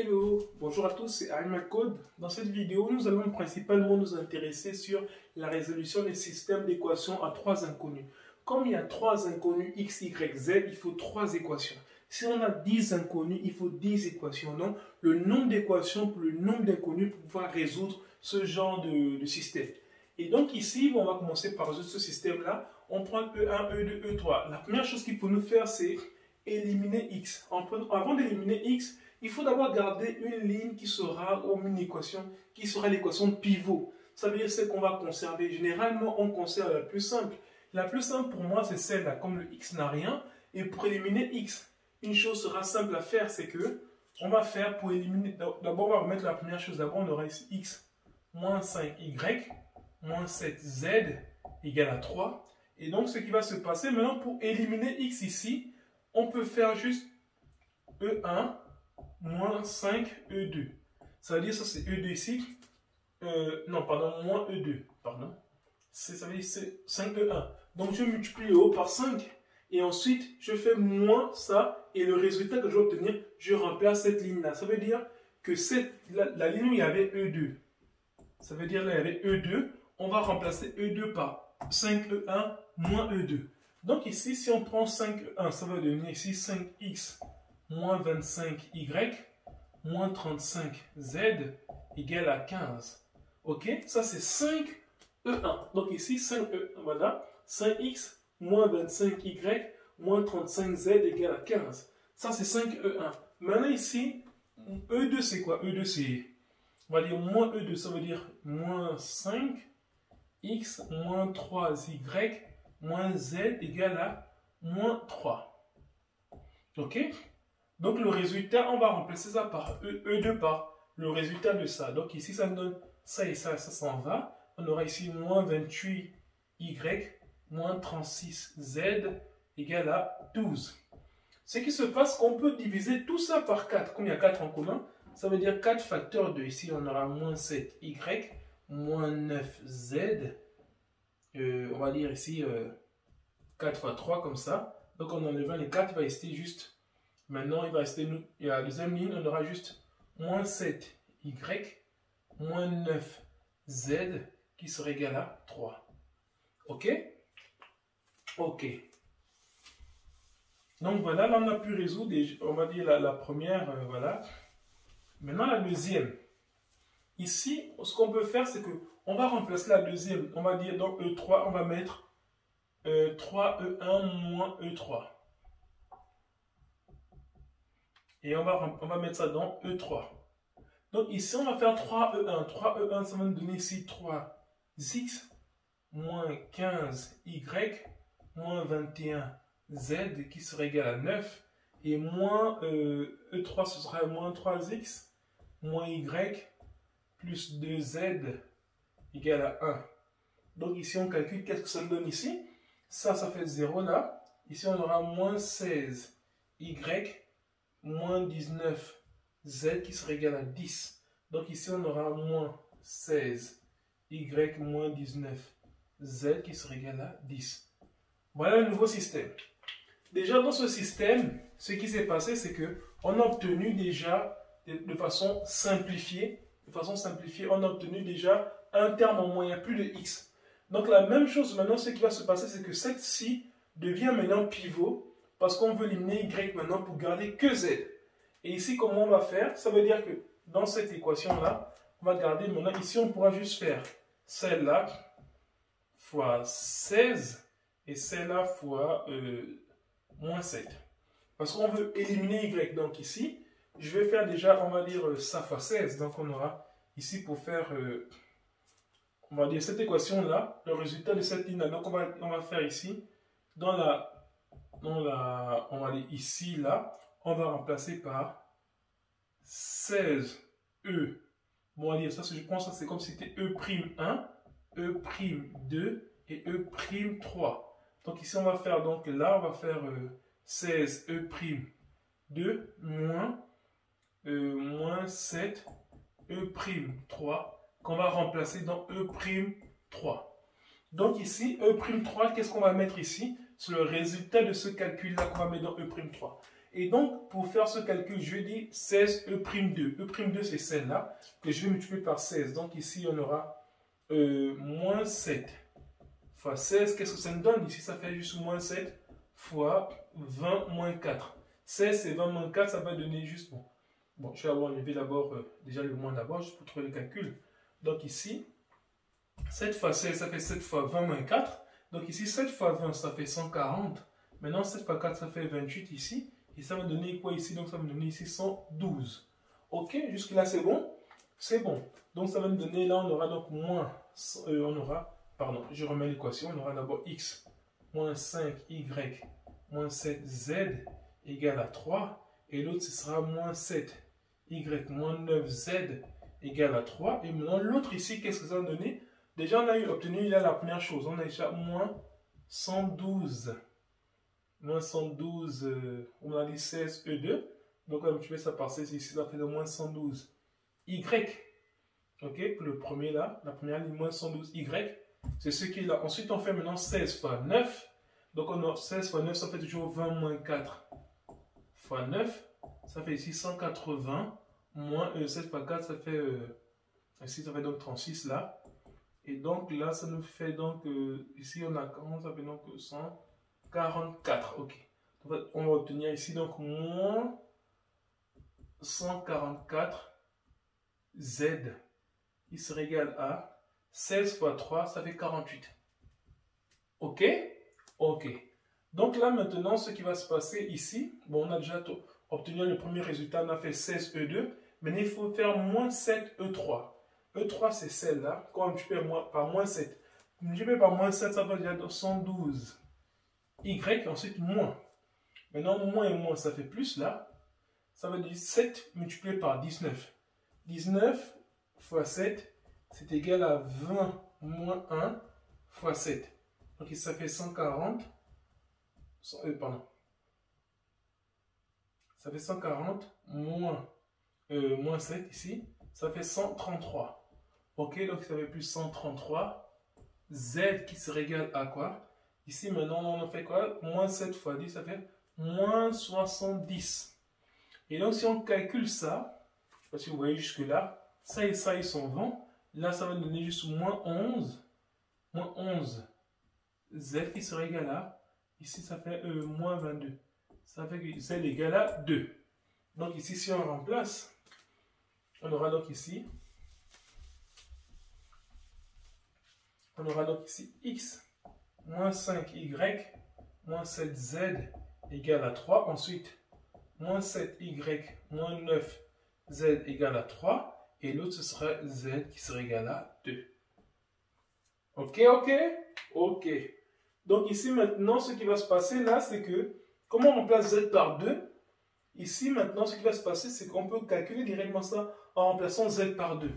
Hello, bonjour à tous, c'est Code. Dans cette vidéo, nous allons principalement nous intéresser sur la résolution des systèmes d'équations à trois inconnus. Comme il y a trois inconnus x, y, z, il faut trois équations. Si on a 10 inconnus, il faut 10 équations. Donc, le nombre d'équations pour le nombre d'inconnus pour pouvoir résoudre ce genre de système. Et donc ici, on va commencer par résoudre ce système-là. On prend E1, E2, E3. La première chose qu'il faut nous faire, c'est éliminer x. Avant d'éliminer x, il faut d'abord garder une ligne qui sera, ou une équation, qui sera l'équation pivot. Ça veut dire ce qu'on va conserver. Généralement, on conserve la plus simple. La plus simple pour moi, c'est celle-là, comme le x n'a rien. Et pour éliminer x, une chose sera simple à faire, c'est que on va faire pour éliminer. D'abord, on va remettre la première chose. D'abord, on aura ici x moins 5y moins 7z égale à 3. Et donc, ce qui va se passer maintenant, pour éliminer x ici, on peut faire juste E1 moins 5E2. Ça veut dire, ça c'est E2 ici. Non, pardon, moins E2. Pardon. Ça veut dire c'est 5E1. Donc, je multiplie le haut par 5. Et ensuite, je fais moins ça. Et le résultat que je vais obtenir, je remplace cette ligne-là. Ça veut dire que la ligne où il y avait E2. Ça veut dire là, il y avait E2. On va remplacer E2 par 5E1 moins E2. Donc ici, si on prend 5E1, ça va devenir ici 5x moins 25y moins 35z égale à 15. Ok? Ça, c'est 5E1. Donc ici, 5E1, voilà. 5x moins 25y moins 35z égale à 15. Ça, c'est 5E1. Maintenant ici, E2, c'est quoi? E2, c'est, on va dire moins E2, ça veut dire moins 5x moins 3y moins z égale à moins 3. Ok? Donc le résultat, on va remplacer ça par E2 par le résultat de ça. Donc ici, ça me donne ça et ça s'en va. On aura ici moins 28y moins 36z égale à 12. Ce qui se passe, qu'on peut diviser tout ça par 4. Comme il y a 4 en commun, ça veut dire 4 facteurs de ici, on aura moins 7y moins 9z. On va dire ici 4 fois 3 comme ça. Donc en enlevant les 4, il va rester juste. Maintenant, il va rester, et à la deuxième ligne, on aura juste moins 7y moins 9z qui sera égal à 3. Ok? Ok. Donc voilà, là on a pu résoudre, on va dire la première, voilà. Maintenant la deuxième. Ici, ce qu'on peut faire, c'est que on va remplacer la deuxième. On va dire dans E3, on va mettre 3E1 moins E3. Et on va mettre ça dans E3. Donc ici, on va faire 3E1. 3E1, ça va nous donner ici 3x moins 15y moins 21z qui sera égal à 9. Et moins E3, ce sera moins 3x moins y plus 2z égale à 1. Donc ici, on calcule qu'est-ce que ça nous donne ici. Ça fait 0 là. Ici, on aura moins 16y moins 19z qui sera égal à 10. Donc ici, on aura moins 16y moins 19z qui sera égal à 10. Voilà le nouveau système. Déjà, dans ce système, ce qui s'est passé, c'est qu'on a obtenu déjà, de façon simplifiée, on a obtenu déjà un terme en moins, il n'y a plus de x. Donc la même chose maintenant, ce qui va se passer, c'est que cette ci devient maintenant pivot, parce qu'on veut éliminer y maintenant pour garder que z. Et ici, comment on va faire? Ça veut dire que dans cette équation-là, on va garder maintenant, ici on pourra juste faire celle-là fois 16 et celle-là fois moins 7. Parce qu'on veut éliminer y. Donc ici, je vais faire déjà, on va dire ça fois 16. Donc on aura ici pour faire, on va dire cette équation-là, le résultat de cette ligne-là. Donc on va faire ici, on va dire ici, là, on va remplacer par 16E. Bon, on va dire ça, je pense que c'est comme si c'était E'1, E'2 et E'3. Donc ici, on va faire, donc là, on va faire 16E'2 moins 7E'3 qu'on va remplacer dans E'3. Donc ici, E'3, qu'est-ce qu'on va mettre ici? C'est le résultat de ce calcul-là qu'on va mettre dans E'3. Et donc, pour faire ce calcul, je dis 16E'2. E'2, c'est celle-là que je vais multiplier par 16. Donc ici, on aura moins 7 fois 16. Qu'est-ce que ça nous donne? Ici, ça fait juste moins 7 fois 20 moins 4. 16 et 20 moins 4, ça va donner juste... Bon, je vais avoir enlevé d'abord, déjà le moins d'abord, juste pour trouver le calcul. Donc ici, 7 fois 16, ça fait 7 fois 20 moins 4. Donc ici, 7 fois 20, ça fait 140. Maintenant, 7 fois 4, ça fait 28 ici. Et ça va donner quoi ici? Donc ça va me donner ici 112. Ok, jusque-là, c'est bon? C'est bon. Donc ça va me donner, là, on aura donc moins... pardon, je remets l'équation. On aura d'abord x moins 5y moins 7z égale à 3. Et l'autre, ce sera moins 7y moins 9z égale à 3. Et maintenant, l'autre ici, qu'est-ce que ça va donner? Déjà, on a obtenu là la première chose. On a déjà moins 112. Moins 112, on a dit 16E2. Donc, on va multiplier ça par 16 ici. Ça fait de moins 112. Y. Ok, pour le premier là, la première ligne, moins 112 Y. C'est ce qui est là. Ensuite, on fait maintenant 16 fois 9. Donc, on a 16 fois 9, ça fait toujours 20 moins 4 fois 9. Ça fait ici 180. Moins 7 fois 4, ça fait... ici, ça fait donc 36 là. Et donc là, ça nous fait donc... ici, on a comment ça fait donc 144. Ok. Donc, on va obtenir ici donc moins 144 Z. Il sera égal à 16 fois 3, ça fait 48. Ok? Ok. Donc là, maintenant, ce qui va se passer ici, bon, on a déjà obtenu le premier résultat, on a fait 16E2. Maintenant, il faut faire moins 7E3. E3, c'est celle-là. Quand on multiplie par moins 7. Multiplié par moins 7, ça va dire 112. Y, ensuite moins. Maintenant, moins et moins, ça fait plus là. Ça veut dire 7 multiplié par 19. 19 fois 7, c'est égal à 20 moins 1 fois 7. Donc, ça fait 140. Pardon. Ça fait 140 moins 7 ici. Ça fait 133. Ok, donc ça fait plus 133. Z qui sera égal à quoi? Ici, maintenant, on a fait quoi? Moins 7 fois 10, ça fait moins 70. Et donc, si on calcule ça, je ne sais pas si vous voyez jusque-là, ça et ça, ils sont vont. Là, ça va donner juste moins 11. Moins 11. Z qui sera égal à, ici, ça fait moins 22. Ça fait que Z égale à 2. Donc, ici, si on remplace, on aura donc ici... On aura donc ici x moins 5y moins 7z égale à 3. Ensuite, moins 7y moins 9z égale à 3. Et l'autre, ce sera z qui sera égal à 2. Ok, ok? Ok. Donc ici, maintenant, ce qui va se passer là, c'est que, comme on remplace z par 2, ici, maintenant, ce qui va se passer, c'est qu'on peut calculer directement ça en remplaçant z par 2.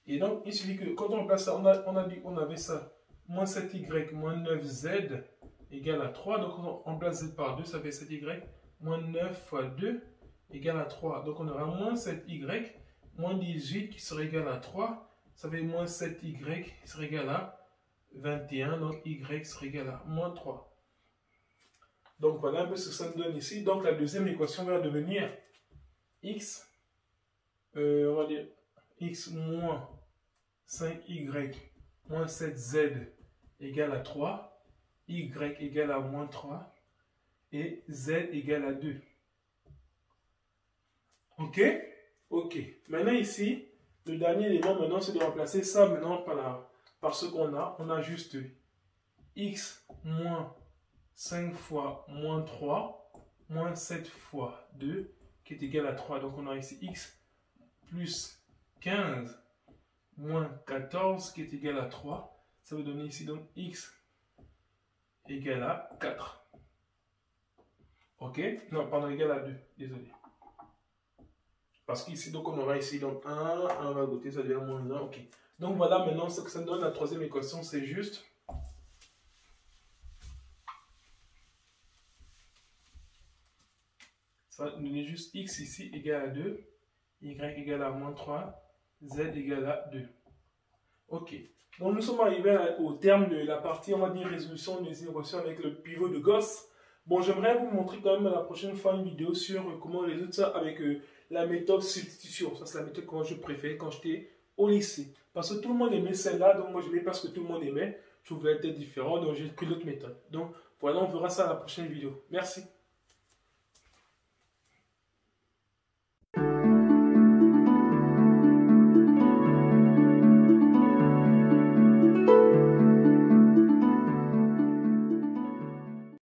Et donc, il suffit que quand on remplace ça, on a dit qu'on avait ça, moins 7y moins 9z égale à 3. Donc, on remplace z par 2, ça fait 7y moins 9 fois 2 égale à 3. Donc, on aura moins 7y moins 18 qui sera égal à 3. Ça fait moins 7y qui sera égal à 21. Donc, y sera égal à moins 3. Donc, voilà un peu ce que ça nous donne ici. Donc, la deuxième équation va devenir x, on va dire x moins 5y moins 7z égale à 3, y égale à moins 3 et z égale à 2. Ok? Ok. Maintenant ici, le dernier élément maintenant, c'est de remplacer ça maintenant par ce qu'on a. On a juste x moins 5 fois moins 3 moins 7 fois 2 qui est égal à 3. Donc on a ici x plus 15 moins 14 qui est égal à 3. Ça veut donner ici donc x égale à 4. Ok? Non, pardon, égal à 2. Désolé. Parce qu'ici, donc on aura ici donc 1 va goûter, ça devient moins 1. Ok. Donc voilà maintenant ce que ça me donne la troisième équation, c'est juste. Ça va donner juste x ici égale à 2, y égale à moins 3, z égale à 2. Ok. Donc nous sommes arrivés au terme de la partie, on va dire, résolution des équations avec le pivot de Gauss. Bon, j'aimerais vous montrer quand même la prochaine fois une vidéo sur comment résoudre ça avec la méthode substitution. Ça, c'est la méthode que je préférais quand j'étais au lycée. Parce que tout le monde aimait celle-là, donc moi j'aimais parce que tout le monde aimait. Je voulais être différent, donc j'ai pris l'autre méthode. Donc voilà, on verra ça à la prochaine vidéo. Merci.